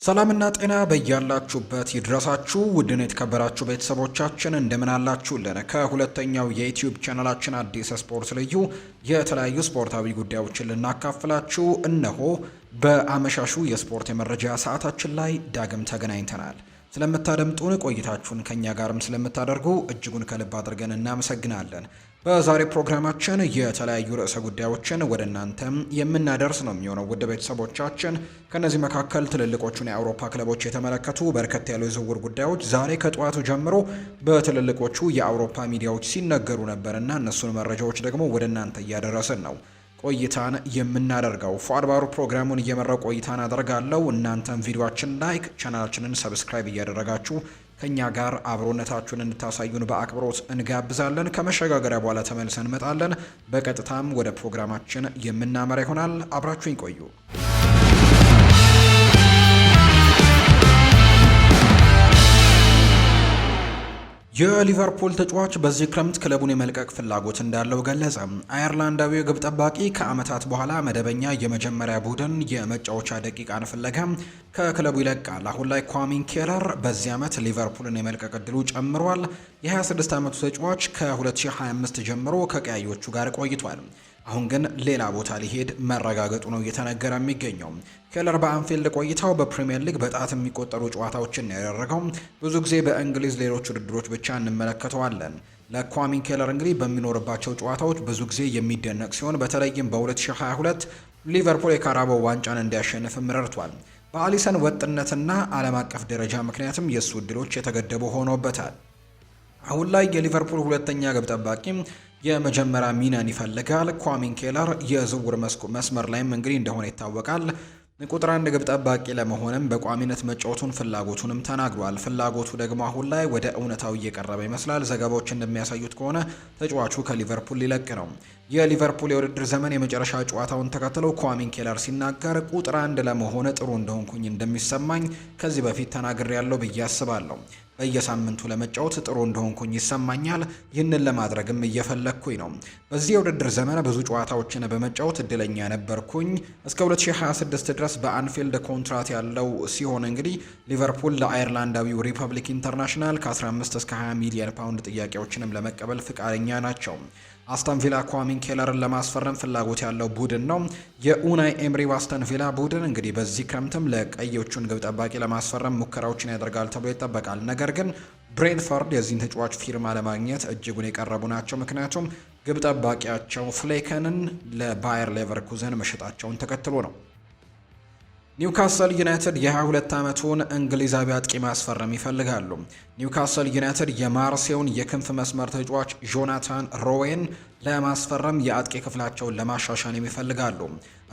ሰላምና ጤና በያላችሁበት ይድረሳችሁ ውድን የተከበራችሁ ቤተሰቦቻችን እንደምን አላችሁልን? ከሁለተኛው የዩቲዩብ ቻናላችን አዲስ ስፖርት ልዩ የተለያዩ ስፖርታዊ ጉዳዮችን ልናካፍላችሁ እነሆ በአመሻሹ የስፖርት የመረጃ ሰዓታችን ላይ ዳግም ተገናኝተናል። ስለምታደምጡን ቆይታችሁን ከኛ ጋርም ስለምታደርጉ እጅጉን ከልብ አድርገን እናመሰግናለን። በዛሬ ፕሮግራማችን የተለያዩ ርዕሰ ጉዳዮችን ወደ እናንተም የምናደርስ ነው የሚሆነው ውድ ቤተሰቦቻችን። ከነዚህ መካከል ትልልቆቹን የአውሮፓ ክለቦች የተመለከቱ በርከት ያሉ የዝውውር ጉዳዮች ዛሬ ከጠዋቱ ጀምሮ በትልልቆቹ የአውሮፓ ሚዲያዎች ሲነገሩ ነበርና እነሱን መረጃዎች ደግሞ ወደ እናንተ እያደረስን ነው ቆይታን የምናደርገው። ፏድባሩ ፕሮግራሙን እየመራው ቆይታን አደርጋለሁ። እናንተም ቪዲዮአችን ላይክ፣ ቻናላችንን ሰብስክራይብ እያደረጋችሁ ከኛ ጋር አብሮነታችሁን እንድታሳዩን በአክብሮት እንጋብዛለን። ከመሸጋገሪያ በኋላ ተመልሰን እንመጣለን። በቀጥታም ወደ ፕሮግራማችን የምናመራ ይሆናል። አብራችሁኝ ቆዩ። የሊቨርፑል ተጫዋች በዚህ ክረምት ክለቡን የመልቀቅ ፍላጎት እንዳለው ገለጸ። አየርላንዳዊው ግብ ጠባቂ ከዓመታት በኋላ መደበኛ የመጀመሪያ ቡድን የመጫወቻ ደቂቃን ፍለጋ ከክለቡ ይለቃል። አሁን ላይ ኳሚን ኬለር በዚህ ዓመት ሊቨርፑልን የመልቀቅ እድሉ ጨምሯል። የ26 ዓመቱ ተጫዋች ከ2025 ጀምሮ ከቀያዮቹ ጋር ቆይቷል። አሁን ግን ሌላ ቦታ ሊሄድ መረጋገጡ ነው እየተነገረ የሚገኘው። ኬለር በአንፊልድ ቆይታው በፕሪሚየር ሊግ በጣት የሚቆጠሩ ጨዋታዎችን ያደረገው ብዙ ጊዜ በእንግሊዝ ሌሎች ውድድሮች ብቻ እንመለከተዋለን። ለኳሚን ኬለር እንግዲህ በሚኖርባቸው ጨዋታዎች ብዙ ጊዜ የሚደነቅ ሲሆን በተለይም በ2022 ሊቨርፑል የካራባኦ ዋንጫን እንዲያሸንፍም ረድቷል። በአሊሰን ወጥነትና ዓለም አቀፍ ደረጃ ምክንያትም የእሱ እድሎች የተገደቡ ሆኖበታል። አሁን ላይ የሊቨርፑል ሁለተኛ ግብ ጠባቂ የመጀመሪያ ሚናን ይፈልጋል። ኳሚን ኬለር የዝውውር መስመር ላይም እንግዲህ እንደሆነ ይታወቃል። ቁጥር አንድ ግብ ጠባቂ ለመሆንም በቋሚነት መጫወቱን ፍላጎቱንም ተናግሯል። ፍላጎቱ ደግሞ አሁን ላይ ወደ እውነታው እየቀረበ ይመስላል። ዘገባዎች እንደሚያሳዩት ከሆነ ተጫዋቹ ከሊቨርፑል ሊለቅ ነው። የሊቨርፑል የውድድር ዘመን የመጨረሻ ጨዋታውን ተከትሎ ኳሚን ኬለር ሲናገር ቁጥር አንድ ለመሆን ጥሩ እንደሆንኩኝ እንደሚሰማኝ ከዚህ በፊት ተናግሬያለሁ ብዬ አስባለሁ። በየሳምንቱ ለመጫወት ጥሩ እንደሆንኩኝ ይሰማኛል። ይህንን ለማድረግም እየፈለግኩኝ ነው። በዚህ የውድድር ዘመን ብዙ ጨዋታዎችን በመጫወት እድለኛ ነበርኩኝ። እስከ 2026 ድረስ በአንፊልድ ኮንትራት ያለው ሲሆን እንግዲህ ሊቨርፑል ለአየርላንዳዊው ሪፐብሊክ ኢንተርናሽናል ከ15 እስከ 20 ሚሊዮን ፓውንድ ጥያቄዎችንም ለመቀበል ፍቃደኛ ናቸው። አስተን ቪላ ኳሚን ኬለርን ለማስፈረም ፍላጎት ያለው ቡድን ነው። የኡናይ ኤምሪ አስተን ቪላ ቡድን እንግዲህ በዚህ ክረምትም ለቀዮቹን ግብ ጠባቂ ለማስፈረም ሙከራዎችን ያደርጋል ተብሎ ይጠበቃል። ነገር ግን ብሬንትፈርድ የዚህን ተጫዋች ፊርማ ለማግኘት እጅጉን የቀረቡ ናቸው። ምክንያቱም ግብ ጠባቂያቸው ፍሌከንን ለባየር ሌቨርኩዘን መሸጣቸውን ተከትሎ ነው። ኒውካስል ዩናይትድ የ22 ዓመቱን እንግሊዛዊ አጥቂ ማስፈረም ይፈልጋሉ። ኒውካስል ዩናይትድ የማርሴውን የክንፍ መስመር ተጫዋች ጆናታን ሮዌን ለማስፈረም የአጥቂ ክፍላቸውን ለማሻሻል ይፈልጋሉ።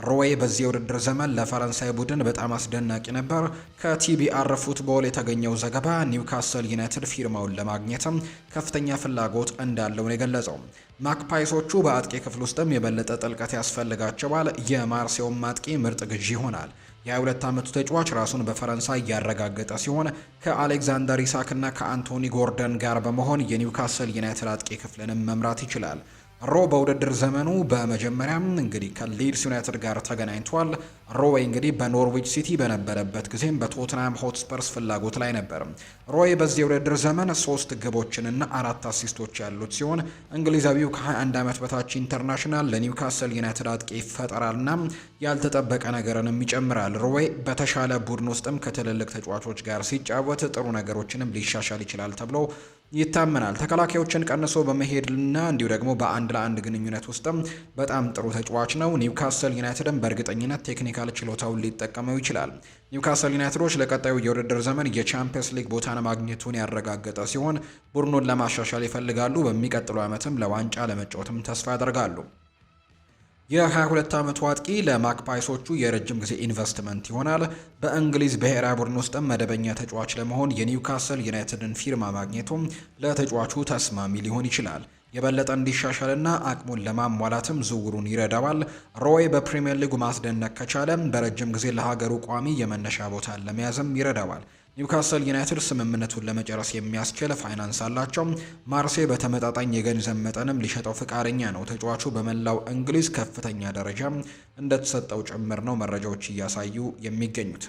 ሮዌ በዚህ የውድድር ዘመን ለፈረንሳይ ቡድን በጣም አስደናቂ ነበር። ከቲቢአር ፉትቦል የተገኘው ዘገባ ኒውካስል ዩናይትድ ፊርማውን ለማግኘትም ከፍተኛ ፍላጎት እንዳለው ነው የገለጸው። ማክፓይሶቹ በአጥቂ ክፍል ውስጥም የበለጠ ጥልቀት ያስፈልጋቸዋል። የማርሴውን አጥቂ ምርጥ ግዢ ይሆናል። የ22 ዓመቱ ተጫዋች ራሱን በፈረንሳይ ያረጋገጠ ሲሆን ከአሌክዛንደር ኢሳክና ከአንቶኒ ጎርደን ጋር በመሆን የኒውካስል ዩናይትድ አጥቂ ክፍልንም መምራት ይችላል። ሮ በውድድር ዘመኑ በመጀመሪያም እንግዲህ ከሊድስ ዩናይትድ ጋር ተገናኝቷል። ሮዌይ እንግዲህ በኖርዊች ሲቲ በነበረበት ጊዜም በቶትናም ሆትስፐርስ ፍላጎት ላይ ነበር። ሮዌይ በዚህ የውድድር ዘመን 3 ግቦችንና 4 አሲስቶች ያሉት ሲሆን እንግሊዛዊው ከ21 ዓመት በታች ኢንተርናሽናል ለኒውካስል ዩናይትድ አጥቂ ይፈጠራልና ያልተጠበቀ ነገርንም ይጨምራል። ሮዌይ በተሻለ ቡድን ውስጥም ከትልልቅ ተጫዋቾች ጋር ሲጫወት ጥሩ ነገሮችንም ሊሻሻል ይችላል ተብሎ ይታመናል። ተከላካዮችን ቀንሶ በመሄድና እንዲሁ ደግሞ በአንድ ለአንድ ግንኙነት ውስጥም በጣም ጥሩ ተጫዋች ነው። ኒውካስል ዩናይትድም በእርግጠኝነት ቴክኒካል ችሎታውን ሊጠቀመው ይችላል። ኒውካስል ዩናይትዶች ለቀጣዩ የውድድር ዘመን የቻምፒየንስ ሊግ ቦታን ማግኘቱን ያረጋገጠ ሲሆን ቡድኑን ለማሻሻል ይፈልጋሉ። በሚቀጥሉ ዓመትም ለዋንጫ ለመጫወትም ተስፋ ያደርጋሉ። የ22 ዓመቱ አጥቂ ለማክፓይሶቹ የረጅም ጊዜ ኢንቨስትመንት ይሆናል። በእንግሊዝ ብሔራዊ ቡድን ውስጥም መደበኛ ተጫዋች ለመሆን የኒውካስል ዩናይትድን ፊርማ ማግኘቱም ለተጫዋቹ ተስማሚ ሊሆን ይችላል። የበለጠ እንዲሻሻልና አቅሙን ለማሟላትም ዝውውሩን ይረዳዋል። ሮይ በፕሪሚየር ሊጉ ማስደነቅ ከቻለ በረጅም ጊዜ ለሀገሩ ቋሚ የመነሻ ቦታን ለመያዝም ይረዳዋል። ኒውካስል ዩናይትድ ስምምነቱን ለመጨረስ የሚያስችል ፋይናንስ አላቸው። ማርሴ በተመጣጣኝ የገንዘብ መጠንም ሊሸጠው ፍቃደኛ ነው። ተጫዋቹ በመላው እንግሊዝ ከፍተኛ ደረጃ እንደተሰጠው ጭምር ነው መረጃዎች እያሳዩ የሚገኙት።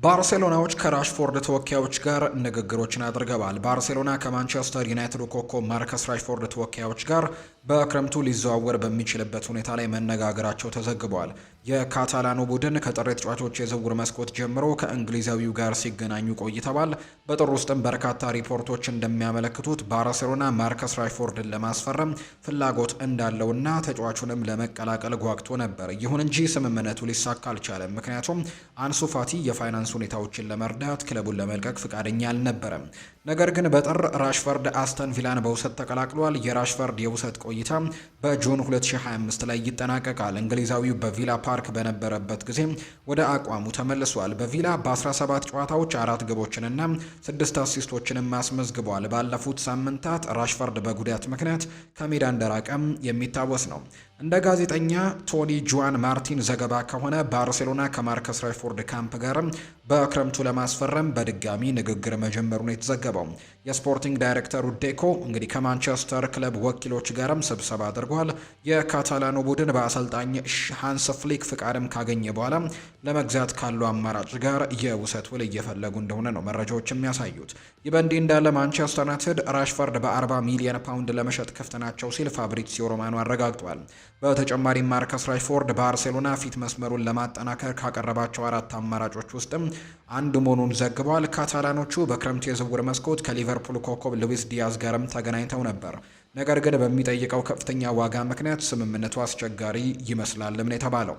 ባርሴሎናዎች ከራሽፎርድ ተወካዮች ጋር ንግግሮችን አድርገዋል። ባርሴሎና ከማንቸስተር ዩናይትድ ኮከብ ማርከስ ራሽፎርድ ተወካዮች ጋር በክረምቱ ሊዘዋወር በሚችልበት ሁኔታ ላይ መነጋገራቸው ተዘግቧል። የካታላኑ ቡድን ከጥር ተጫዋቾች የዝውውር መስኮት ጀምሮ ከእንግሊዛዊው ጋር ሲገናኙ ቆይተዋል። በጥር ውስጥም በርካታ ሪፖርቶች እንደሚያመለክቱት ባርሴሎና ማርከስ ራሽፎርድን ለማስፈረም ፍላጎት እንዳለውና ተጫዋቹንም ለመቀላቀል ጓግቶ ነበር። ይሁን እንጂ ስምምነቱ ሊሳካ አልቻለም። ምክንያቱም አንሱ ፋቲ የፋይናንስ ሁኔታዎችን ለመርዳት ክለቡን ለመልቀቅ ፍቃደኛ አልነበረም። ነገር ግን በጥር ራሽፈርድ አስተን ቪላን በውሰት ተቀላቅሏል። የራሽፈርድ የውሰት ቆይታ በጁን 2025 ላይ ይጠናቀቃል። እንግሊዛዊው በቪላ ፓርክ በነበረበት ጊዜ ወደ አቋሙ ተመልሷል። በቪላ በ17 ጨዋታዎች 4 ግቦችንና 6 አሲስቶችንም አስመዝግቧል። ባለፉት ሳምንታት ራሽፈርድ በጉዳት ምክንያት ከሜዳ እንደራቀም የሚታወስ ነው። እንደ ጋዜጠኛ ቶኒ ጁዋን ማርቲን ዘገባ ከሆነ ባርሴሎና ከማርከስ ራሽፎርድ ካምፕ ጋር በክረምቱ ለማስፈረም በድጋሚ ንግግር መጀመሩን የተዘገበው የስፖርቲንግ ዳይሬክተሩ ዴኮ እንግዲህ ከማንቸስተር ክለብ ወኪሎች ጋርም ስብሰባ አድርጓል። የካታላኑ ቡድን በአሰልጣኝ ሃንስ ፍሊክ ፍቃድም ካገኘ በኋላ ለመግዛት ካለው አማራጭ ጋር የውሰት ውል እየፈለጉ እንደሆነ ነው መረጃዎች የሚያሳዩት። ይህ በእንዲህ እንዳለ ማንቸስተር ዩናይትድ ራሽፈርድ በ40 ሚሊዮን ፓውንድ ለመሸጥ ክፍት ናቸው ሲል ፋብሪዚዮ ሮማኖ አረጋግጧል። በተጨማሪም ማርከስ ራሽፎርድ ባርሴሎና ፊት መስመሩን ለማጠናከር ካቀረባቸው 4 አማራጮች ውስጥም አንዱ መሆኑን ዘግቧል። ካታላኖቹ በክረምት የዝውውር መስኮት ከሊቨርፑል ኮከብ ሉዊስ ዲያዝ ጋርም ተገናኝተው ነበር። ነገር ግን በሚጠይቀው ከፍተኛ ዋጋ ምክንያት ስምምነቱ አስቸጋሪ ይመስላልም ነው የተባለው።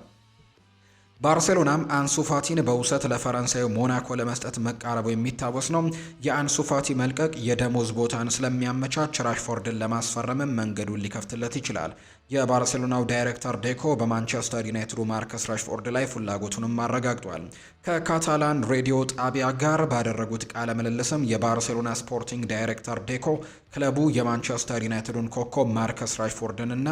ባርሴሎናም አንሱ ፋቲን በውሰት ለፈረንሳዩ ሞናኮ ለመስጠት መቃረቡ የሚታወስ ነው። የአንሱ ፋቲ መልቀቅ የደሞዝ ቦታን ስለሚያመቻች ራሽፎርድን ለማስፈረምም መንገዱን ሊከፍትለት ይችላል። የባርሴሎናው ዳይሬክተር ዴኮ በማንቸስተር ዩናይትዱ ማርከስ ራሽፎርድ ላይ ፍላጎቱንም አረጋግጧል። ከካታላን ሬዲዮ ጣቢያ ጋር ባደረጉት ቃለ ምልልስም የባርሴሎና ስፖርቲንግ ዳይሬክተር ዴኮ ክለቡ የማንቸስተር ዩናይትዱን ኮከብ ማርከስ ራሽፎርድንና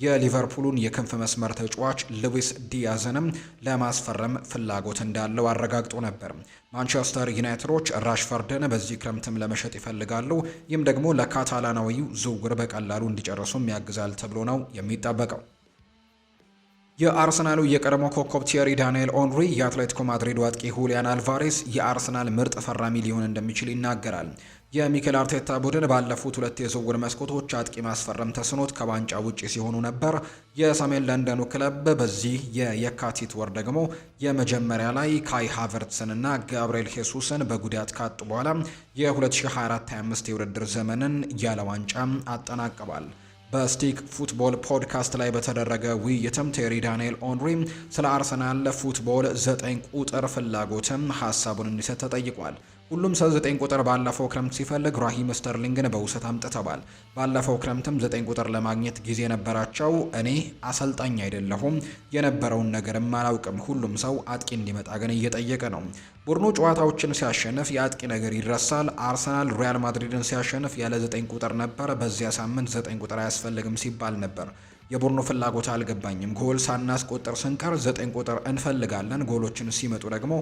የሊቨርፑሉን የክንፍ መስመር ተጫዋች ሉዊስ ዲያዝንም ለማስፈረም ፍላጎት እንዳለው አረጋግጦ ነበር። ማንቸስተር ዩናይትዶች ራሽፈርድን በዚህ ክረምትም ለመሸጥ ይፈልጋሉ። ይህም ደግሞ ለካታላናዊው ዝውውር በቀላሉ እንዲጨርሱም ያግዛል ተብሎ ነው የሚጠበቀው። የአርሰናሉ የቀድሞ ኮከብ ቲየሪ ዳንኤል ኦንሪ የአትሌቲኮ ማድሪድ አጥቂ ሁሊያን አልቫሬስ የአርሰናል ምርጥ ፈራሚ ሊሆን እንደሚችል ይናገራል። የሚኬል አርቴታ ቡድን ባለፉት 2 የዝውውር መስኮቶች አጥቂ ማስፈረም ተስኖት ከዋንጫ ውጪ ሲሆኑ ነበር። የሰሜን ለንደኑ ክለብ በዚህ የየካቲት ወር ደግሞ የመጀመሪያ ላይ ካይ ሃቨርትስን እና ጋብርኤል ሄሱስን በጉዳት ካጡ በኋላ የ2024-25 የውድድር ዘመንን ያለ ዋንጫ አጠናቀዋል። በስቲክ ፉትቦል ፖድካስት ላይ በተደረገ ውይይትም ቴሪ ዳንኤል ኦንሪ ስለ አርሰናል ፉትቦል 9 ቁጥር ፍላጎትም ሀሳቡን እንዲሰጥ ተጠይቋል። ሁሉም ሰው 9 ቁጥር ባለፈው ክረምት ሲፈልግ ራሂም ስተርሊንግን በውሰት አምጥተዋል። ባለፈው ክረምትም 9 ቁጥር ለማግኘት ጊዜ ነበራቸው። እኔ አሰልጣኝ አይደለሁም፣ የነበረውን ነገርም አላውቅም። ሁሉም ሰው አጥቂ እንዲመጣ ግን እየጠየቀ ነው። ቡድኑ ጨዋታዎችን ሲያሸንፍ የአጥቂ ነገር ይረሳል። አርሰናል ሪያል ማድሪድን ሲያሸንፍ ያለ 9 ቁጥር ነበር። በዚያ ሳምንት 9 ቁጥር አያስፈልግም ሲባል ነበር። የቡድኑ ፍላጎት አልገባኝም። ጎል ሳናስቆጥር ስንቀር 9 ቁጥር እንፈልጋለን፣ ጎሎችን ሲመጡ ደግሞ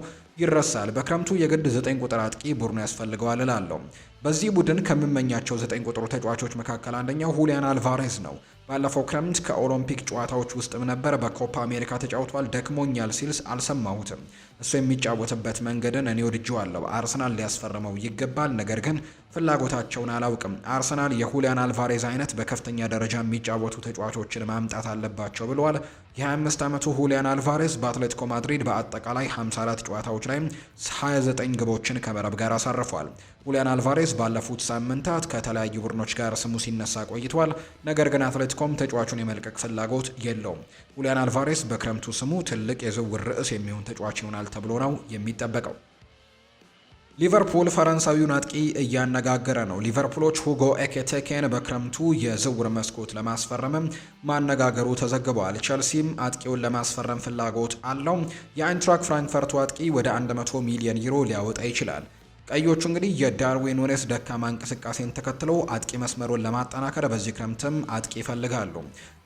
ይረሳል። በክረምቱ የግድ 9 ቁጥር አጥቂ ቡድኑ ያስፈልገዋል እላለሁ። በዚህ ቡድን ከምመኛቸው 9 ቁጥሩ ተጫዋቾች መካከል አንደኛው ሁሊያን አልቫሬዝ ነው። ባለፈው ክረምት ከኦሎምፒክ ጨዋታዎች ውስጥም ነበር። በኮፓ አሜሪካ ተጫውቷል። ደክሞኛል ሲልስ አልሰማሁትም። እሱ የሚጫወትበት መንገድን እኔ ወድጄዋለሁ። አርሰናል ሊያስፈርመው ይገባል፣ ነገር ግን ፍላጎታቸውን አላውቅም። አርሰናል የሁሊያን አልቫሬዝ አይነት በከፍተኛ ደረጃ የሚጫወቱ ተጫዋቾችን ማምጣት አለባቸው ብለዋል። የ25 ዓመቱ ሁሊያን አልቫሬዝ በአትሌቲኮ ማድሪድ በአጠቃላይ 54 ጨዋታዎች ላይ 29 ግቦችን ከመረብ ጋር አሳርፏል። ሁሊያን አልቫሬዝ ባለፉት ሳምንታት ከተለያዩ ቡድኖች ጋር ስሙ ሲነሳ ቆይቷል። ነገር ግን አትሌቲኮም ተጫዋቹን የመልቀቅ ፍላጎት የለውም። ሁሊያን አልቫሬዝ በክረምቱ ስሙ ትልቅ የዝውውር ርዕስ የሚሆን ተጫዋች ይሆናል ተብሎ ነው የሚጠበቀው። ሊቨርፑል ፈረንሳዊውን አጥቂ እያነጋገረ ነው። ሊቨርፑሎች ሁጎ ኤኬቴኬን በክረምቱ የዝውውር መስኮት ለማስፈረምም ማነጋገሩ ተዘግቧል። ቸልሲም አጥቂውን ለማስፈረም ፍላጎት አለው። የአይንትራክ ፍራንክፈርቱ አጥቂ ወደ 100 ሚሊዮን ዩሮ ሊያወጣ ይችላል። ቀዮቹ እንግዲህ የዳርዊን ኑኔስ ደካማ እንቅስቃሴን ተከትለው አጥቂ መስመሩን ለማጠናከር በዚህ ክረምትም አጥቂ ይፈልጋሉ።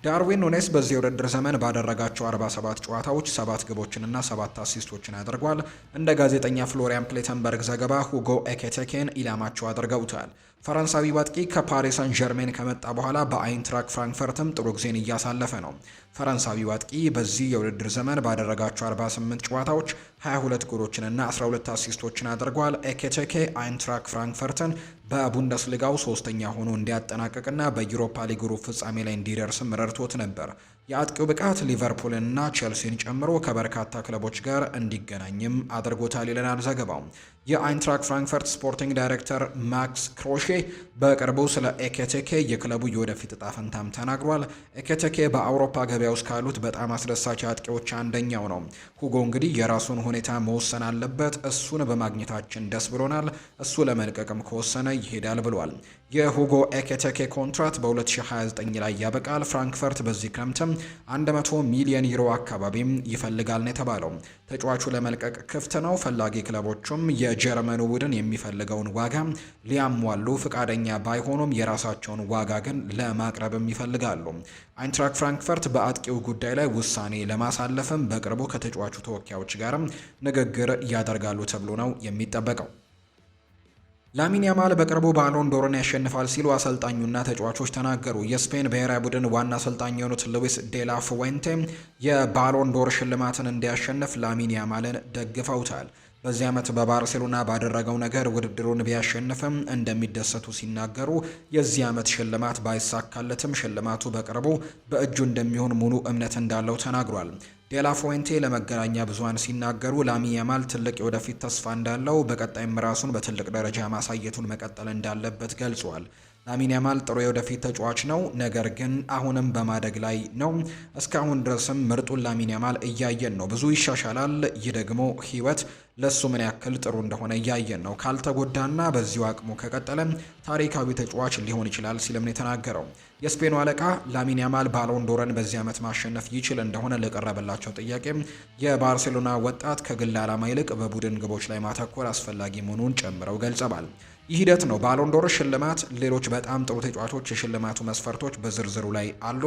ዳርዊን ኑኔስ በዚህ የውድድር ዘመን ባደረጋቸው 47 ጨዋታዎች 7 ግቦችንና 7 አሲስቶችን አድርጓል። እንደ ጋዜጠኛ ፍሎሪያን ፕሌተንበርግ ዘገባ ሁጎ ኤኬቴኬን ኢላማቸው አድርገውታል። ፈረንሳዊ አጥቂ ከፓሪስ ሳን ዠርሜን ከመጣ በኋላ በአይንትራክ ፍራንክፈርትም ጥሩ ጊዜን እያሳለፈ ነው። ፈረንሳዊው አጥቂ በዚህ የውድድር ዘመን ባደረጋቸው 48 ጨዋታዎች 22 ጎሎችንና 12 አሲስቶችን አድርጓል። ኤኬቴኬ አይንትራክ ፍራንክፈርትን በቡንደስሊጋው ሶስተኛ ሆኖ እንዲያጠናቅቅና በዩሮፓ ሊግ ሩብ ፍጻሜ ላይ እንዲደርስም ረድቶት ነበር። የአጥቂው ብቃት ሊቨርፑልንና ቼልሲን ጨምሮ ከበርካታ ክለቦች ጋር እንዲገናኝም አድርጎታል ይለናል ዘገባው። የአይንትራክ ፍራንክፈርት ስፖርቲንግ ዳይሬክተር ማክስ ክሮሼ በቅርቡ ስለ ኤኬቴኬ የክለቡ የወደፊት እጣ ፈንታም ተናግሯል። ኤኬቴኬ በአውሮፓ ገበያ ውስጥ ካሉት በጣም አስደሳች አጥቂዎች አንደኛው ነው። ሁጎ እንግዲህ የራሱን ሁኔታ መወሰን አለበት። እሱን በማግኘታችን ደስ ብሎናል። እሱ ለመልቀቅም ከወሰነ ይሄዳል ብሏል። የሁጎ ኤኬቴኬ ኮንትራት በ2029 ላይ ያበቃል። ፍራንክፈርት በዚህ ክረምትም 100 ሚሊዮን ዩሮ አካባቢም ይፈልጋል ነው የተባለው። ተጫዋቹ ለመልቀቅ ክፍት ነው። ፈላጊ ክለቦቹም የጀርመኑ ቡድን የሚፈልገውን ዋጋ ሊያሟሉ ፍቃደኛ ባይሆኑም የራሳቸውን ዋጋ ግን ለማቅረብም ይፈልጋሉ። አይንትራክ ፍራንክፈርት በአጥቂው ጉዳይ ላይ ውሳኔ ለማሳለፍም በቅርቡ ከተጫዋቹ ተወካዮች ጋርም ንግግር ያደርጋሉ ተብሎ ነው የሚጠበቀው። ላሚን ያማል በቅርቡ ባሎን ዶርን ያሸንፋል ሲሉ አሰልጣኙና ተጫዋቾች ተናገሩ። የስፔን ብሔራዊ ቡድን ዋና አሰልጣኝ የሆኑት ሉዊስ ዴላ ፉዌንቴ የባሎን ዶር ሽልማትን እንዲያሸንፍ ላሚን ያማልን ደግፈውታል። በዚህ ዓመት በባርሴሎና ባደረገው ነገር ውድድሩን ቢያሸንፍም እንደሚደሰቱ ሲናገሩ የዚህ ዓመት ሽልማት ባይሳካለትም ሽልማቱ በቅርቡ በእጁ እንደሚሆን ሙሉ እምነት እንዳለው ተናግሯል። ዴላ ፉዌንቴ ለመገናኛ ብዙሃን ሲናገሩ ላሚን ያማል ትልቅ የወደፊት ተስፋ እንዳለው፣ በቀጣይም ራሱን በትልቅ ደረጃ ማሳየቱን መቀጠል እንዳለበት ገልጿል። ላሚን ያማል ጥሩ የወደፊት ተጫዋች ነው፣ ነገር ግን አሁንም በማደግ ላይ ነው። እስካሁን ድረስም ምርጡን ላሚን ያማል እያየን ነው። ብዙ ይሻሻላል። ይህ ደግሞ ህይወት ለሱ ምን ያክል ጥሩ እንደሆነ እያየን ነው። ካልተጎዳና በዚሁ አቅሙ ከቀጠለ ታሪካዊ ተጫዋች ሊሆን ይችላል ሲልም ነው የተናገረው። የስፔኑ አለቃ ላሚን ያማል ባሎን ዶረን በዚህ ዓመት ማሸነፍ ይችል እንደሆነ ለቀረበላቸው ጥያቄ የባርሴሎና ወጣት ከግል ዓላማ ይልቅ በቡድን ግቦች ላይ ማተኮር አስፈላጊ መሆኑን ጨምረው ገልጸዋል። ይህ ሂደት ነው። ባሎን ዶር ሽልማት ሌሎች በጣም ጥሩ ተጫዋቾች የሽልማቱ መስፈርቶች በዝርዝሩ ላይ አሉ።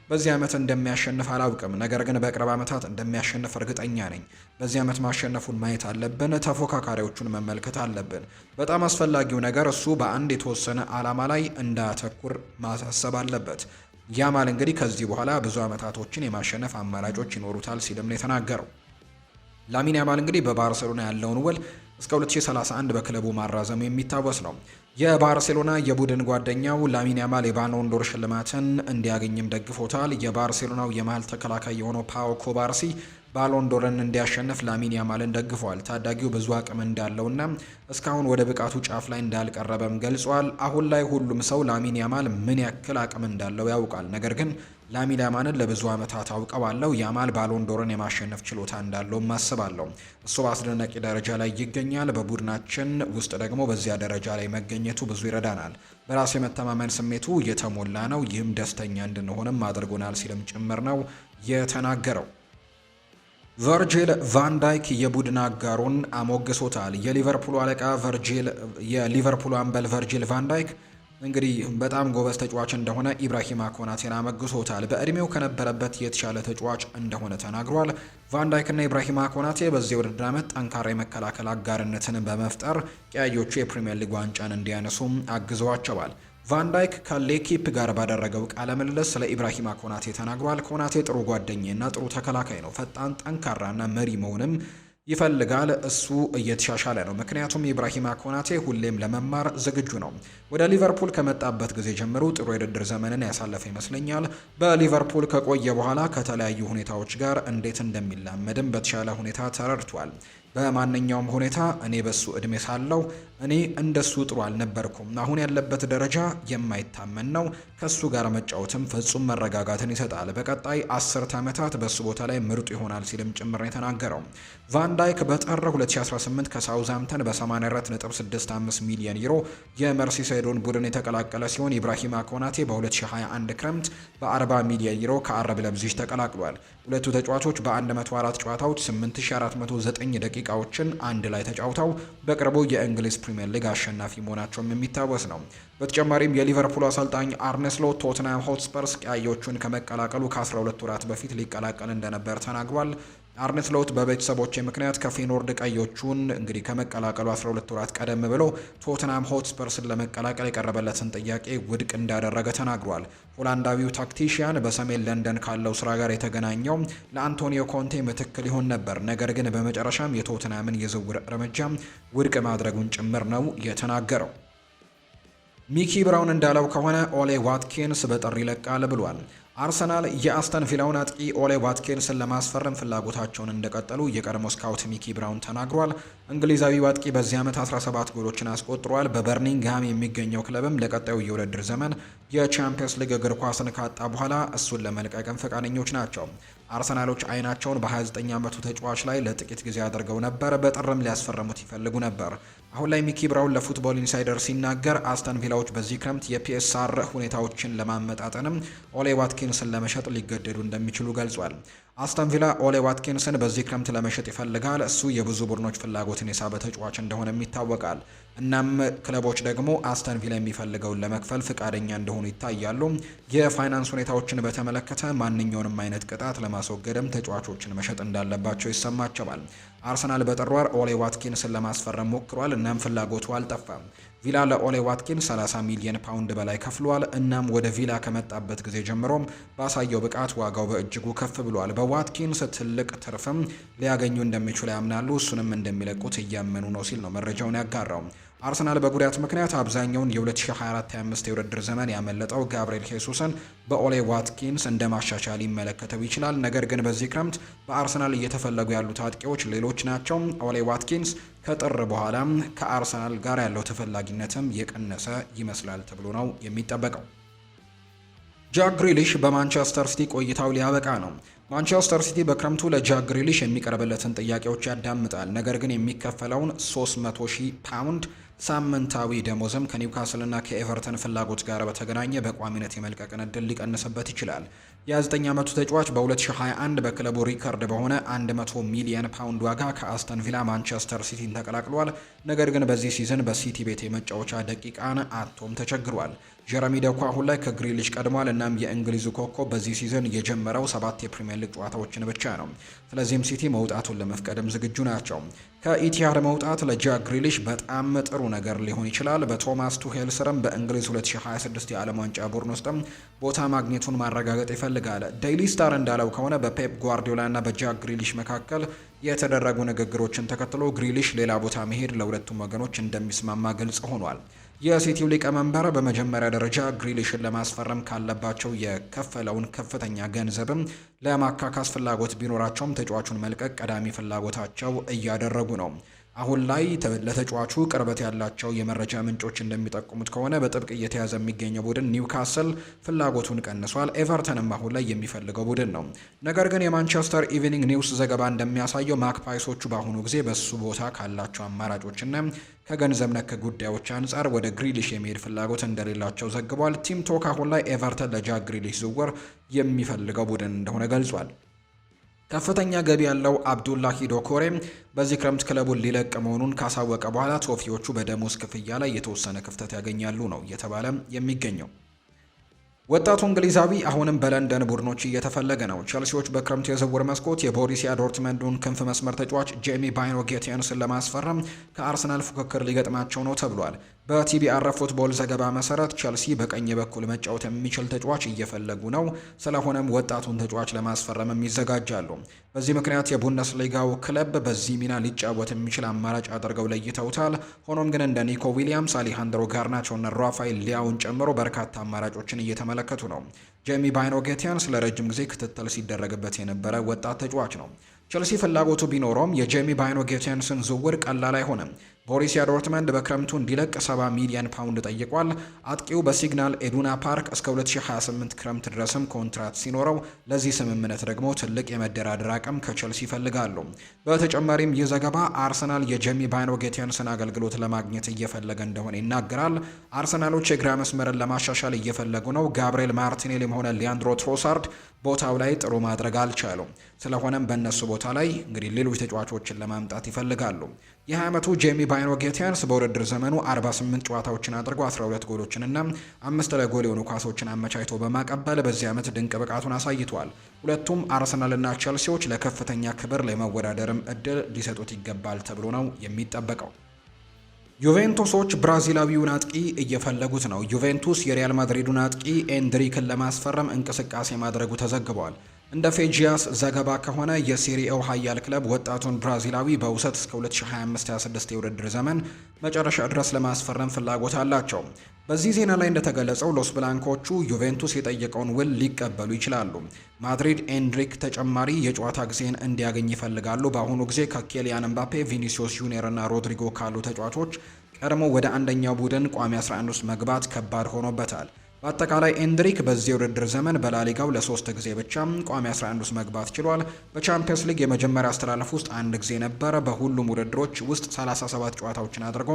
በዚህ ዓመት እንደሚያሸንፍ አላውቅም፣ ነገር ግን በቅርብ ዓመታት እንደሚያሸንፍ እርግጠኛ ነኝ። በዚህ ዓመት ማሸነፉን ማየት አለብን። ተፎካካሪዎቹን መመልከት አለብን። በጣም አስፈላጊው ነገር እሱ በአንድ የተወሰነ ዓላማ ላይ እንዳተኩር ማሳሰብ አለበት። ያማል እንግዲህ ከዚህ በኋላ ብዙ ዓመታቶችን የማሸነፍ አማራጮች ይኖሩታል ሲልም ነው የተናገረው። ላሚን ያማል እንግዲህ በባርሴሎና ያለውን ውል እስከ 2031 በክለቡ ማራዘሙ የሚታወስ ነው። የባርሴሎና የቡድን ጓደኛው ላሚን ያማል የባሎን ዶር ሽልማትን እንዲያገኝም ደግፎታል። የባርሴሎናው የመሃል ተከላካይ የሆነው ፓው ኮባርሲ ባሎን ዶርን እንዲያሸንፍ ላሚን ያማልን ደግፏል። ታዳጊው ብዙ አቅም እንዳለውና እስካሁን ወደ ብቃቱ ጫፍ ላይ እንዳልቀረበም ገልጿል። አሁን ላይ ሁሉም ሰው ላሚን ያማል ምን ያክል አቅም እንዳለው ያውቃል። ነገር ግን ላሚን ያማልን ለብዙ ዓመታት አውቀዋለሁ። ያማል ባሎን ዶርን የማሸነፍ ችሎታ እንዳለውም አስባለሁ። እሱ በአስደናቂ ደረጃ ላይ ይገኛል። በቡድናችን ውስጥ ደግሞ በዚያ ደረጃ ላይ መገኘቱ ብዙ ይረዳናል። በራስ የመተማመን ስሜቱ የተሞላ ነው። ይህም ደስተኛ እንድንሆንም አድርጎናል ሲልም ጭምር ነው የተናገረው። ቨርጂል ቫን ዳይክ የቡድን አጋሩን አሞግሶታል። የሊቨርፑሉ አለቃ የሊቨርፑሉ አምበል ቨርጂል ቫን ዳይክ እንግዲህ በጣም ጎበዝ ተጫዋች እንደሆነ ኢብራሂማ ኮናቴን አመግሶታል። በእድሜው ከነበረበት የተሻለ ተጫዋች እንደሆነ ተናግሯል። ቫን ዳይክ እና ኢብራሂማ ኮናቴ በዚህ ውድድር ዓመት ጠንካራ የመከላከል አጋርነትን በመፍጠር ቀያዮቹ የፕሪምየር ሊግ ዋንጫን እንዲያነሱም አግዘዋቸዋል። ቫን ዳይክ ከሌኪፕ ጋር ባደረገው ቃለ ምልልስ ስለ ኢብራሂማ ኮናቴ ተናግሯል። ኮናቴ ጥሩ ጓደኛና ጥሩ ተከላካይ ነው። ፈጣን፣ ጠንካራና መሪ መሆንም ይፈልጋል። እሱ እየተሻሻለ ነው፣ ምክንያቱም ኢብራሂማ ኮናቴ ሁሌም ለመማር ዝግጁ ነው። ወደ ሊቨርፑል ከመጣበት ጊዜ ጀምሮ ጥሩ የውድድር ዘመንን ያሳለፈ ይመስለኛል። በሊቨርፑል ከቆየ በኋላ ከተለያዩ ሁኔታዎች ጋር እንዴት እንደሚላመድም በተሻለ ሁኔታ ተረድቷል። በማንኛውም ሁኔታ እኔ በሱ እድሜ ሳለው እኔ እንደሱ ጥሩ አልነበርኩም። አሁን ያለበት ደረጃ የማይታመን ነው። ከሱ ጋር መጫወትም ፍጹም መረጋጋትን ይሰጣል። በቀጣይ 10 ዓመታት በሱ ቦታ ላይ ምርጡ ይሆናል ሲልም ጭምር ነው የተናገረው። ቫን ዳይክ በጥር 2018 ከሳውዝሃምተን በ84.65 ሚሊዮን ዩሮ የመርሲሳይዶን ቡድን የተቀላቀለ ሲሆን ኢብራሂማ ኮናቴ በ2021 ክረምት በ40 ሚሊዮን ዩሮ ከአረብ ለብዚሽ ተቀላቅሏል። ሁለቱ ተጫዋቾች በ104 ጨዋታዎች 8409 ደቂቃዎችን አንድ ላይ ተጫውተው በቅርቡ የእንግሊዝ ፕሪምየር ሊግ አሸናፊ መሆናቸውም የሚታወስ ነው። በተጨማሪም የሊቨርፑል አሰልጣኝ አርነ ስሎት ቶትንሃም ሆትስፐርስ ቀያዮቹን ከመቀላቀሉ ከ12 ወራት በፊት ሊቀላቀል እንደነበር ተናግሯል። አርነ ስሎት በቤተሰቦቼ ምክንያት ከፌኖርድ ቀዮቹን እንግዲህ ከመቀላቀሉ 12 ወራት ቀደም ብሎ ቶተንሃም ሆትስፐርስን ለመቀላቀል የቀረበለትን ጥያቄ ውድቅ እንዳደረገ ተናግሯል። ሆላንዳዊው ታክቲሽያን በሰሜን ለንደን ካለው ስራ ጋር የተገናኘው ለአንቶኒዮ ኮንቴ ምትክ ሊሆን ነበር። ነገር ግን በመጨረሻም የቶተንሃምን የዝውውር እርምጃ ውድቅ ማድረጉን ጭምር ነው የተናገረው። ሚኪ ብራውን እንዳለው ከሆነ ኦሌ ዋትኪንስ በጥር ይለቃል ብሏል። አርሰናል የአስተን ቪላውን አጥቂ ኦሌ ዋትኪንስን ለማስፈረም ፍላጎታቸውን እንደቀጠሉ የቀድሞ ስካውት ሚኪ ብራውን ተናግሯል። እንግሊዛዊው አጥቂ በዚህ ዓመት 17 ጎሎችን አስቆጥሯል። በበርሚንግሃም የሚገኘው ክለብም ለቀጣዩ የውድድር ዘመን የቻምፒየንስ ሊግ እግር ኳስን ካጣ በኋላ እሱን ለመልቀቅም ፈቃደኞች ናቸው። አርሰናሎች አይናቸውን በ29 ዓመቱ ተጫዋች ላይ ለጥቂት ጊዜ አድርገው ነበር። በጥርም ሊያስፈርሙት ይፈልጉ ነበር። አሁን ላይ ሚኪ ብራውን ለፉትቦል ኢንሳይደር ሲናገር አስተን ቪላዎች በዚህ ክረምት የፒኤስአር ሁኔታዎችን ለማመጣጠንም ኦሌ ዋትኪንስን ለመሸጥ ሊገደዱ እንደሚችሉ ገልጿል። አስተን ቪላ ኦሌ ዋትኪንስን በዚህ ክረምት ለመሸጥ ይፈልጋል። እሱ የብዙ ቡድኖች ፍላጎትን የሳበ ተጫዋች እንደሆነም ይታወቃል። እናም ክለቦች ደግሞ አስተን ቪላ የሚፈልገውን ለመክፈል ፍቃደኛ እንደሆኑ ይታያሉ። የፋይናንስ ሁኔታዎችን በተመለከተ ማንኛውንም አይነት ቅጣት ለማስወገድም ተጫዋቾችን መሸጥ እንዳለባቸው ይሰማቸዋል። አርሰናል በጥር ወር ኦሌ ዋትኪንስን ለማስፈረም ሞክሯል። እናም ፍላጎቱ አልጠፋም። ቪላ ለኦሌ ዋትኪንስ 30 ሚሊዮን ፓውንድ በላይ ከፍሏል። እናም ወደ ቪላ ከመጣበት ጊዜ ጀምሮም ባሳየው ብቃት ዋጋው በእጅጉ ከፍ ብሏል። በዋትኪንስ ትልቅ ትርፍም ሊያገኙ እንደሚችሉ ያምናሉ። እሱንም እንደሚለቁት እያመኑ ነው ሲል ነው መረጃውን ያጋራው። አርሰናል በጉዳት ምክንያት አብዛኛውን የ2024-25 የውድድር ዘመን ያመለጠው ጋብሪኤል ሄሱስን በኦሌ ዋትኪንስ እንደ ማሻሻል ሊመለከተው ይችላል። ነገር ግን በዚህ ክረምት በአርሰናል እየተፈለጉ ያሉት አጥቂዎች ሌሎች ናቸው። ኦሌ ዋትኪንስ ከጥር በኋላ ከአርሰናል ጋር ያለው ተፈላጊነትም የቀነሰ ይመስላል ተብሎ ነው የሚጠበቀው። ጃክ ግሪሊሽ በማንቸስተር ሲቲ ቆይታው ሊያበቃ ነው። ማንቸስተር ሲቲ በክረምቱ ለጃክ ግሪሊሽ የሚቀርብለትን ጥያቄዎች ያዳምጣል። ነገር ግን የሚከፈለውን 300,000 ፓውንድ ሳምንታዊ ደሞዝም ከኒውካስልና ከኤቨርተን ፍላጎት ጋር በተገናኘ በቋሚነት የመልቀቅን እድል ሊቀንስበት ይችላል። የ9 ዓመቱ ተጫዋች በ2021 በክለቡ ሪከርድ በሆነ 100 ሚሊዮን ፓውንድ ዋጋ ከአስተን ቪላ ማንቸስተር ሲቲን ተቀላቅሏል። ነገር ግን በዚህ ሲዝን በሲቲ ቤት የመጫወቻ ደቂቃን አቶም ተቸግሯል። ጀረሚ ዶኩ አሁን ላይ ከግሪሊሽ ቀድሟል። እናም የእንግሊዙ ኮከብ በዚህ ሲዝን የጀመረው 7 የፕሪሚየር ሊግ ጨዋታዎችን ብቻ ነው። ስለዚህም ሲቲ መውጣቱን ለመፍቀድም ዝግጁ ናቸው። ከኢቲሃድ መውጣት ለጃክ ግሪሊሽ በጣም ጥሩ ነገር ሊሆን ይችላል። በቶማስ ቱሄል ስርም በእንግሊዝ 2026 የዓለም ዋንጫ ቡድን ውስጥም ቦታ ማግኘቱን ማረጋገጥ ይፈልጋል። ዴይሊ ስታር እንዳለው ከሆነ በፔፕ ጓርዲዮላ እና በጃክ ግሪሊሽ መካከል የተደረጉ ንግግሮችን ተከትሎ ግሪሊሽ ሌላ ቦታ መሄድ ለሁለቱም ወገኖች እንደሚስማማ ግልጽ ሆኗል። የሲቲው ሊቀመንበር በመጀመሪያ ደረጃ ግሪሊሽን ለማስፈረም ካለባቸው የከፈለውን ከፍተኛ ገንዘብም ለማካካስ ፍላጎት ቢኖራቸውም ተጫዋቹን መልቀቅ ቀዳሚ ፍላጎታቸው እያደረጉ ነው። አሁን ላይ ለተጫዋቹ ቅርበት ያላቸው የመረጃ ምንጮች እንደሚጠቁሙት ከሆነ በጥብቅ እየተያዘ የሚገኘው ቡድን ኒውካስል ፍላጎቱን ቀንሷል። ኤቨርተንም አሁን ላይ የሚፈልገው ቡድን ነው። ነገር ግን የማንቸስተር ኢቭኒንግ ኒውስ ዘገባ እንደሚያሳየው ማክፓይሶቹ በአሁኑ ጊዜ በሱ ቦታ ካላቸው አማራጮችና ከገንዘብ ነክ ጉዳዮች አንጻር ወደ ግሪሊሽ የመሄድ ፍላጎት እንደሌላቸው ዘግቧል። ቲም ቶክ አሁን ላይ ኤቨርተን ለጃክ ግሪሊሽ ዝውውር የሚፈልገው ቡድን እንደሆነ ገልጿል። ከፍተኛ ገቢ ያለው አብዱላሂ ዶኮሬ በዚህ ክረምት ክለቡን ሊለቅ መሆኑን ካሳወቀ በኋላ ቶፊዎቹ በደሞዝ ክፍያ ላይ የተወሰነ ክፍተት ያገኛሉ ነው እየተባለ የሚገኘው። ወጣቱ እንግሊዛዊ አሁንም በለንደን ቡድኖች እየተፈለገ ነው። ቸልሲዎች በክረምቱ የዝውውር መስኮት የቦሩሲያ ዶርትመንዱን ክንፍ መስመር ተጫዋች ጄሚ ባይኖ ጌቲያንስን ለማስፈረም ከአርሰናል ፉክክር ሊገጥማቸው ነው ተብሏል። በቲቢአር ፉትቦል ዘገባ መሰረት ቸልሲ በቀኝ በኩል መጫወት የሚችል ተጫዋች እየፈለጉ ነው። ስለሆነም ወጣቱን ተጫዋች ለማስፈረም ይዘጋጃሉ። በዚህ ምክንያት የቡንደስሊጋው ክለብ በዚህ ሚና ሊጫወት የሚችል አማራጭ አድርገው ለይተውታል። ሆኖም ግን እንደ ኒኮ ዊሊያምስ፣ አሊሃንድሮ ጋርናቾና ራፋኤል ሊያውን ጨምሮ በርካታ አማራጮችን እየተመለከቱ ነው። ጄሚ ባይኖ ጌቲያንስ ለረጅም ጊዜ ክትትል ሲደረግበት የነበረ ወጣት ተጫዋች ነው። ቸልሲ ፍላጎቱ ቢኖረውም የጄሚ ባይኖ ጌቲያንስን ዝውውር ቀላል አይሆንም። ቦሩሲያ ዶርትመንድ በክረምቱ እንዲለቅ 70 ሚሊዮን ፓውንድ ጠይቋል። አጥቂው በሲግናል ኢዱና ፓርክ እስከ 2028 ክረምት ድረስም ኮንትራት ሲኖረው ለዚህ ስምምነት ደግሞ ትልቅ የመደራደር አቅም ከቸልሲ ይፈልጋሉ። በተጨማሪም ይህ ዘገባ አርሰናል የጄሚ ባይኖ ጌቲያንስን አገልግሎት ለማግኘት እየፈለገ እንደሆነ ይናገራል። አርሰናሎች የግራ መስመርን ለማሻሻል እየፈለጉ ነው። ጋብሪኤል ማርቲኔሊም ሆነ ሊያንድሮ ትሮሳርድ ቦታው ላይ ጥሩ ማድረግ አልቻሉም። ስለሆነም በእነሱ ቦታ ላይ እንግዲህ ሌሎች ተጫዋቾችን ለማምጣት ይፈልጋሉ። የ20 ዓመቱ ጄሚ ባይኖ ጌቲያንስ በውድድር ዘመኑ 48 ጨዋታዎችን አድርጎ 12 ጎሎችንና 5 ለጎል የሆኑ ኳሶችን አመቻችቶ በማቀበል በዚህ ዓመት ድንቅ ብቃቱን አሳይቷል። ሁለቱም አርሰናልና ቼልሲዎች ለከፍተኛ ክብር ለመወዳደርም እድል ሊሰጡት ይገባል ተብሎ ነው የሚጠበቀው። ዩቬንቱሶች ብራዚላዊውን አጥቂ እየፈለጉት ነው። ዩቬንቱስ የሪያል ማድሪዱን አጥቂ ኤንድሪክን ለማስፈረም እንቅስቃሴ ማድረጉ ተዘግቧል። እንደ ፌጂያስ ዘገባ ከሆነ የሴሪኤው ኃያል ክለብ ወጣቱን ብራዚላዊ በውሰት እስከ 2025-26 የውድድር ዘመን መጨረሻ ድረስ ለማስፈረም ፍላጎት አላቸው። በዚህ ዜና ላይ እንደተገለጸው ሎስ ብላንኮቹ ዩቬንቱስ የጠየቀውን ውል ሊቀበሉ ይችላሉ። ማድሪድ ኤንድሪክ ተጨማሪ የጨዋታ ጊዜን እንዲያገኝ ይፈልጋሉ። በአሁኑ ጊዜ ከኬሊያን ኤምባፔ፣ ቪኒሲዮስ ጁኒየር እና ሮድሪጎ ካሉ ተጫዋቾች ቀድሞ ወደ አንደኛው ቡድን ቋሚ 11 ውስጥ መግባት ከባድ ሆኖበታል። በአጠቃላይ ኤንድሪክ በዚህ ውድድር ዘመን በላሊጋው ለ3 ጊዜ ብቻ ቋሚ 11 ውስጥ መግባት ችሏል። በቻምፒየንስ ሊግ የመጀመሪያ አስተላለፍ ውስጥ አንድ ጊዜ ነበረ። በሁሉም ውድድሮች ውስጥ 37 ጨዋታዎችን አድርጎ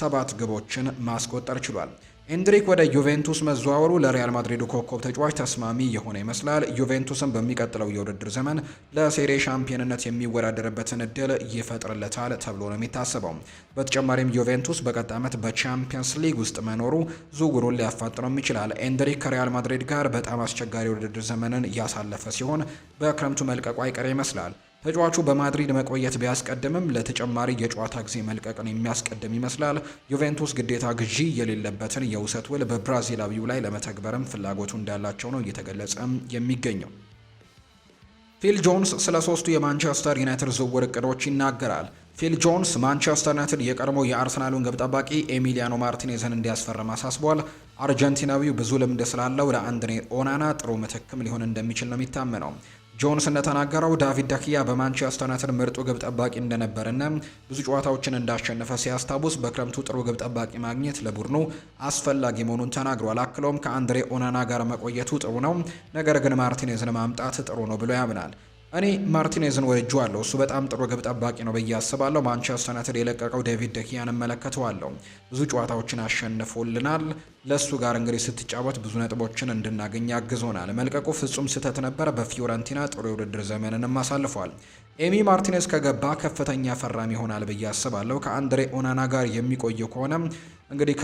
7 ግቦችን ማስቆጠር ችሏል። ኤንድሪክ ወደ ዩቬንቱስ መዘዋወሩ ለሪያል ማድሪዱ ኮከብ ተጫዋች ተስማሚ የሆነ ይመስላል። ዩቬንቱስም በሚቀጥለው የውድድር ዘመን ለሴሪ ሻምፒዮንነት የሚወዳደርበትን እድል ይፈጥርለታል ተብሎ ነው የሚታሰበው። በተጨማሪም ዩቬንቱስ በቀጣይ ዓመት በቻምፒየንስ ሊግ ውስጥ መኖሩ ዝውውሩን ሊያፋጥነውም ይችላል። ኤንድሪክ ከሪያል ማድሪድ ጋር በጣም አስቸጋሪ የውድድር ዘመንን እያሳለፈ ሲሆን በክረምቱ መልቀቁ አይቀር ይመስላል። ተጫዋቹ በማድሪድ መቆየት ቢያስቀድምም ለተጨማሪ የጨዋታ ጊዜ መልቀቅን የሚያስቀድም ይመስላል። ዩቬንቱስ ግዴታ ግዢ የሌለበትን የውሰት ውል በብራዚላዊው ላይ ለመተግበርም ፍላጎቱ እንዳላቸው ነው እየተገለጸ የሚገኘው። ፊል ጆንስ ስለ ሶስቱ የማንቸስተር ዩናይትድ ዝውውር እቅዶች ይናገራል። ፊል ጆንስ ማንቸስተር ዩናይትድ የቀድሞ የአርሰናሉን ግብ ጠባቂ ኤሚሊያኖ ማርቲኔዝን እንዲያስፈርም አሳስቧል። አርጀንቲናዊው ብዙ ልምድ ስላለው ለአንድሬ ኦናና ጥሩ ምትክም ሊሆን እንደሚችል ነው የሚታመነው። ጆንስ እንደተናገረው ዳቪድ ዳኪያ በማንቸስተር ዩናይትድ ምርጡ ግብ ጠባቂ እንደነበርና ብዙ ጨዋታዎችን እንዳሸነፈ ሲያስታውስ በክረምቱ ጥሩ ግብ ጠባቂ ማግኘት ለቡድኑ አስፈላጊ መሆኑን ተናግሯል። አክሎም ከአንድሬ ኦናና ጋር መቆየቱ ጥሩ ነው፣ ነገር ግን ማርቲኔዝን ማምጣት ጥሩ ነው ብሎ ያምናል። እኔ ማርቲኔዝን ወድጄዋለሁ። እሱ በጣም ጥሩ ግብ ጠባቂ ነው ብዬ አስባለሁ። ማንቸስተር ዩናይትድ የለቀቀው ዴቪድ ደኪያን እመለከተዋለሁ። ብዙ ጨዋታዎችን አሸንፎልናል። ለሱ ጋር እንግዲህ ስትጫወት ብዙ ነጥቦችን እንድናገኝ ያግዞናል። መልቀቁ ፍጹም ስህተት ነበር። በፊዮረንቲና ጥሩ የውድድር ዘመንንም አሳልፏል። ኤሚ ማርቲኔዝ ከገባ ከፍተኛ ፈራሚ ይሆናል ብዬ አስባለሁ። ከአንድሬ ኦናና ጋር የሚቆየው ከሆነ እንግዲህ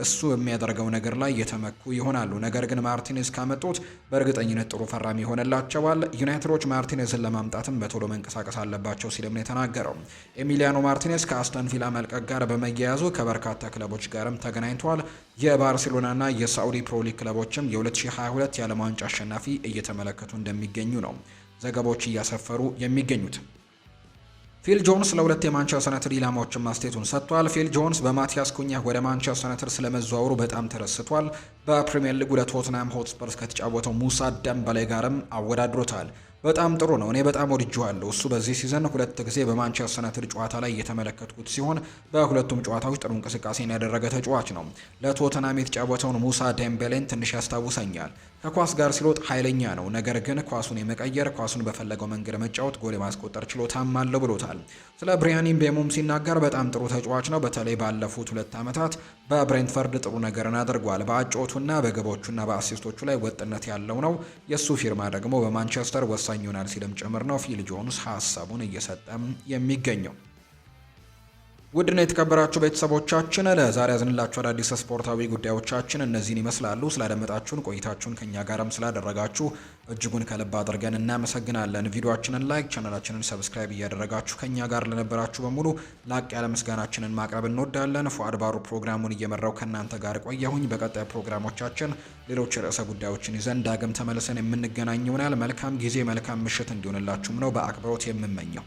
እሱ የሚያደርገው ነገር ላይ የተመኩ ይሆናሉ። ነገር ግን ማርቲኔዝ ካመጡት በእርግጠኝነት ጥሩ ፈራሚ ይሆንላቸዋል። ዩናይትዶች ማርቲኔዝን ለማምጣትም በቶሎ መንቀሳቀስ አለባቸው ሲልም ነው የተናገረው። ኤሚሊያኖ ማርቲኔዝ ከአስተን ቪላ መልቀቅ ጋር በመያያዙ ከበርካታ ክለቦች ጋርም ተገናኝተዋል። የባርሴሎናና የሳዑዲ ፕሮ ሊግ ክለቦችም የ2022 የዓለም ዋንጫ አሸናፊ እየተመለከቱ እንደሚገኙ ነው ዘገባዎች እያሰፈሩ የሚገኙት። ፊል ጆንስ ለሁለት የማንቸስተር ዩናይትድ ኢላማዎችን ማስቴቱን ሰጥቷል። ፊል ጆንስ በማቲያስ ኩኛ ወደ ማንቸስተር ዩናይትድ ስለመዘዋወሩ በጣም ተደስቷል። በፕሪሚየር ሊጉ ለቶትናም ሆትስፐርስ ከተጫወተው ሙሳ ደምበሌ ጋርም አወዳድሮታል። በጣም ጥሩ ነው። እኔ በጣም ወድጄዋለሁ። እሱ በዚህ ሲዝን 2 ጊዜ በማንቸስተር ዩናይትድ ጨዋታ ላይ የተመለከትኩት ሲሆን በሁለቱም ጨዋታዎች ጥሩ እንቅስቃሴን ያደረገ ተጫዋች ነው። ለቶተናም የተጫወተውን ሙሳ ዴምቤሌን ትንሽ ያስታውሰኛል። ከኳስ ጋር ሲሮጥ ኃይለኛ ነው፣ ነገር ግን ኳሱን የመቀየር ኳሱን በፈለገው መንገድ መጫወት ጎል የማስቆጠር ችሎታም አለው ብሎታል። ስለ ብሪያን ምቤሞም ሲናገር በጣም ጥሩ ተጫዋች ነው። በተለይ ባለፉት 2 ዓመታት በብሬንትፈርድ ጥሩ ነገርን አድርጓል። በአጨዋወቱና በግቦቹና በአሲስቶቹ ላይ ወጥነት ያለው ነው። የእሱ ፊርማ ደግሞ በማንቸስተር ወሳኝ ይሆናል ሲልም ጭምር ነው ፊል ጆንስ ሀሳቡን እየሰጠም የሚገኘው። ውድና የተከበራችሁ ቤተሰቦቻችን ለዛሬ ያዝንላችሁ አዳዲስ ስፖርታዊ ጉዳዮቻችን እነዚህን ይመስላሉ። ስላደመጣችሁን ቆይታችሁን ከኛ ጋርም ስላደረጋችሁ እጅጉን ከልብ አድርገን እናመሰግናለን። ቪዲዮአችንን ላይክ፣ ቻናላችንን ሰብስክራይብ እያደረጋችሁ ከኛ ጋር ለነበራችሁ በሙሉ ላቅ ያለ ምስጋናችንን ማቅረብ እንወዳለን። ፉአድ ባሩ ፕሮግራሙን እየመራው ከእናንተ ጋር ቆየሁኝ። በቀጣይ ፕሮግራሞቻችን ሌሎች ርዕሰ ጉዳዮችን ይዘን ዳግም ተመልሰን የምንገናኝ ይሆናል። መልካም ጊዜ፣ መልካም ምሽት እንዲሆንላችሁም ነው በአክብሮት የምመኘው።